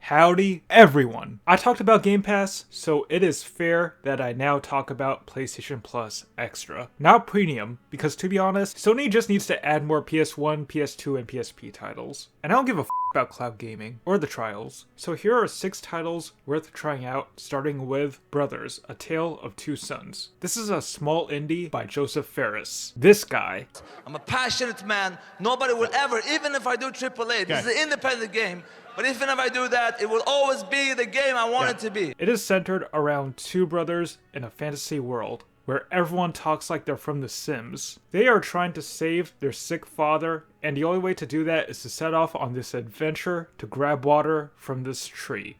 Howdy everyone! I talked about Game Pass, so it is fair that I now talk about PlayStation Plus Extra. Not Premium, because to be honest, Sony just needs to add more PS1, PS2, and PSP titles. And I don't give a about cloud gaming, or the trials. So here are 6 titles worth trying out, starting with Brothers, A Tale of Two Sons. This is a small indie by Joseph Ferris. This guy. I'm a passionate man. Nobody will ever, even if I do AAA, this is an independent game, but even if I do that, it will always be the game I want it to be. It is centered around 2 brothers in a fantasy world, where everyone talks like they're from The Sims. They are trying to save their sick father, and the only way to do that is to set off on this adventure to grab water from this tree.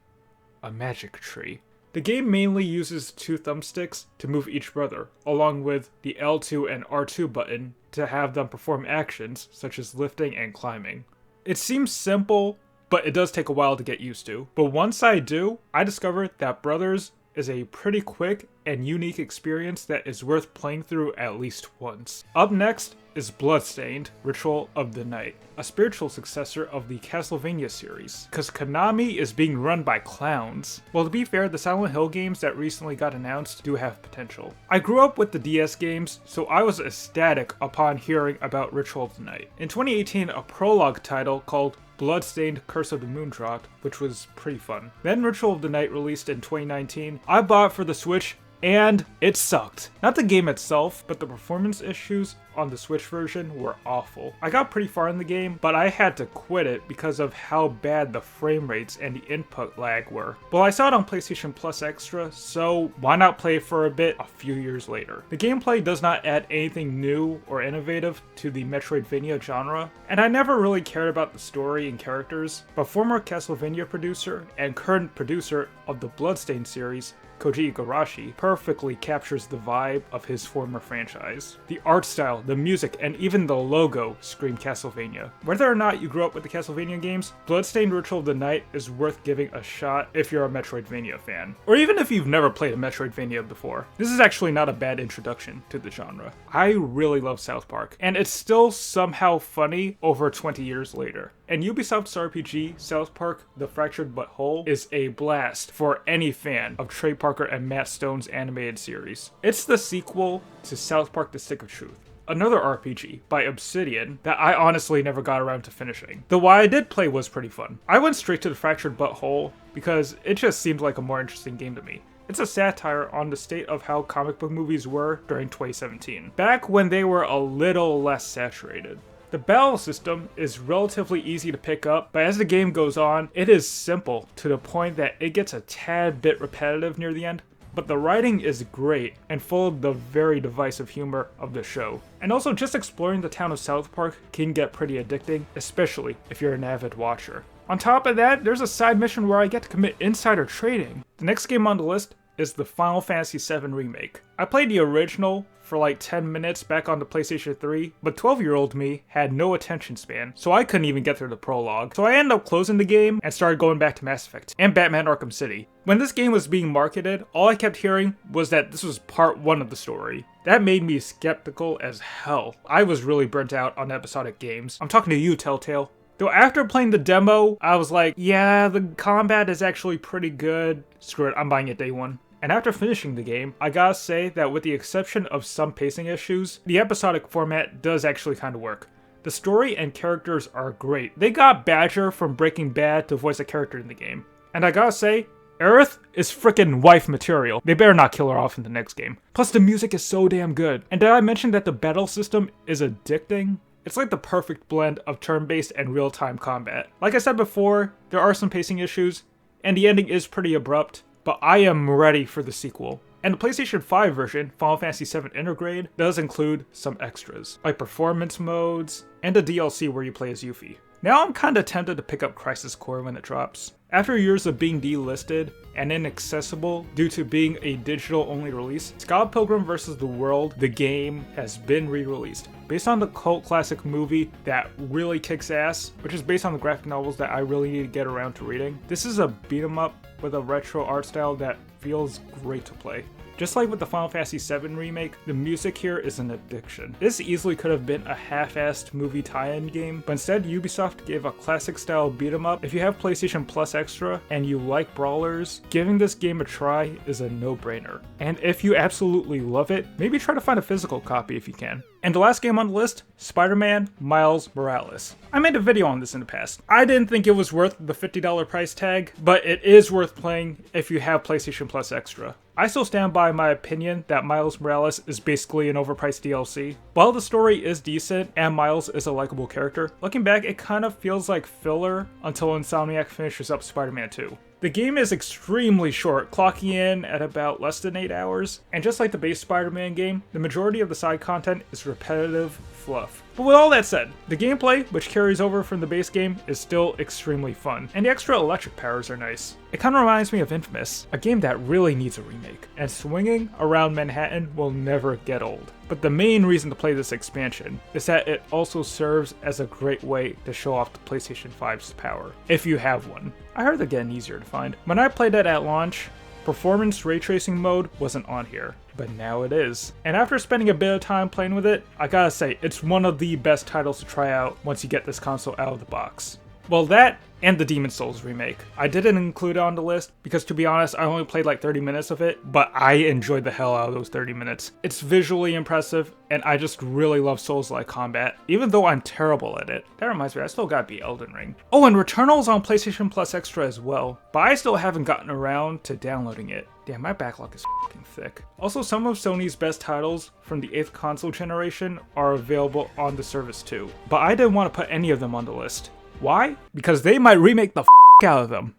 A magic tree. The game mainly uses 2 thumbsticks to move each brother, along with the L2 and R2 button to have them perform actions such as lifting and climbing. It seems simple, but it does take a while to get used to. But once I do, I discovered that Brothers is a pretty quick and unique experience that is worth playing through at least once. Up next is Bloodstained, Ritual of the Night, a spiritual successor of the Castlevania series, because Konami is being run by clowns. Well, to be fair, the Silent Hill games that recently got announced do have potential. I grew up with the DS games, so I was ecstatic upon hearing about Ritual of the Night. In 2018, a prologue title called Bloodstained Curse of the Moon dropped, which was pretty fun. Then Ritual of the Night released in 2019. I bought it for the Switch, and it sucked. Not the game itself, but the performance issues on the Switch version were awful. I got pretty far in the game, but I had to quit it because of how bad the frame rates and the input lag were. Well, I saw it on PlayStation Plus Extra, so why not play for a bit a few years later? The gameplay does not add anything new or innovative to the Metroidvania genre, and I never really cared about the story and characters, but former Castlevania producer and current producer of the Bloodstained series, Koji Igarashi, perfectly captures the vibe of his former franchise. The art style, the music, and even the logo scream Castlevania. Whether or not you grew up with the Castlevania games, Bloodstained Ritual of the Night is worth giving a shot if you're a Metroidvania fan. Or even if you've never played a Metroidvania before. This is actually not a bad introduction to the genre. I really love South Park, and it's still somehow funny over 20 years later. And Ubisoft's RPG, South Park The Fractured Butthole, is a blast for any fan of Trey Parker and Matt Stone's animated series. It's the sequel to South Park The Stick of Truth, another RPG by Obsidian that I honestly never got around to finishing. Though what I did play was pretty fun. I went straight to The Fractured Butthole because it just seemed like a more interesting game to me. It's a satire on the state of how comic book movies were during 2017, back when they were a little less saturated. The battle system is relatively easy to pick up, but as the game goes on, it is simple to the point that it gets a tad bit repetitive near the end, but the writing is great and full of the very divisive humor of the show. And also, just exploring the town of South Park can get pretty addicting, especially if you're an avid watcher. On top of that, there's a side mission where I get to commit insider trading. The next game on the list is the Final Fantasy VII Remake. I played the original for like 10 minutes back on the PlayStation 3, but 12-year-old me had no attention span, so I couldn't even get through the prologue. So I ended up closing the game and started going back to Mass Effect and Batman Arkham City. When this game was being marketed, all I kept hearing was that this was part 1 of the story. That made me skeptical as hell. I was really burnt out on episodic games. I'm talking to you, Telltale. Though after playing the demo, I was like, yeah, the combat is actually pretty good. Screw it, I'm buying it day 1. And after finishing the game, I gotta say that with the exception of some pacing issues, the episodic format does actually kind of work. The story and characters are great. They got Badger from Breaking Bad to voice a character in the game. And I gotta say, Aerith is frickin' wife material. They better not kill her off in the next game. Plus the music is so damn good. And did I mention that the battle system is addicting? It's like the perfect blend of turn-based and real-time combat. Like I said before, there are some pacing issues, and the ending is pretty abrupt, but I am ready for the sequel. And the PlayStation 5 version, Final Fantasy VII Intergrade, does include some extras, like performance modes, and a DLC where you play as Yuffie. Now I'm kinda tempted to pick up Crisis Core when it drops. After years of being delisted and inaccessible due to being a digital-only release, Scott Pilgrim vs. the World, the game, has been re-released. Based on the cult classic movie that really kicks ass, which is based on the graphic novels that I really need to get around to reading. This is a beat 'em up with a retro art style that feels great to play. Just like with the Final Fantasy VII Remake, the music here is an addiction. This easily could have been a half-assed movie tie-in game, but instead Ubisoft gave a classic-style beat-em-up. If you have PlayStation Plus Extra and you like brawlers, giving this game a try is a no-brainer. And if you absolutely love it, maybe try to find a physical copy if you can. And the last game on the list, Spider-Man Miles Morales. I made a video on this in the past. I didn't think it was worth the $50 price tag, but it is worth playing if you have PlayStation Plus Extra. I still stand by my opinion that Miles Morales is basically an overpriced DLC. While the story is decent and Miles is a likable character, looking back it kind of feels like filler until Insomniac finishes up Spider-Man 2. The game is extremely short, clocking in at about less than 8 hours, and just like the base Spider-Man game, the majority of the side content is repetitive fluff. But with all that said, the gameplay, which carries over from the base game, is still extremely fun, and the extra electric powers are nice. It kind of reminds me of Infamous, a game that really needs a remake, and swinging around Manhattan will never get old. But the main reason to play this expansion is that it also serves as a great way to show off the PlayStation 5's power, if you have one. I heard they're getting easier to find. When I played it at launch, performance ray tracing mode wasn't on here, but now it is. And after spending a bit of time playing with it, I gotta say, it's one of the best titles to try out once you get this console out of the box. Well, that and the Demon's Souls remake. I didn't include it on the list because, to be honest, I only played like 30 minutes of it, but I enjoyed the hell out of those 30 minutes. It's visually impressive, and I just really love Souls-like combat, even though I'm terrible at it. That reminds me, I still gotta beat Elden Ring. Oh, and Returnal's on PlayStation Plus Extra as well, but I still haven't gotten around to downloading it. Damn, my backlog is f***ing thick. Also, some of Sony's best titles from the 8th console generation are available on the service too, but I didn't want to put any of them on the list. Why? Because they might remake the f*** out of them.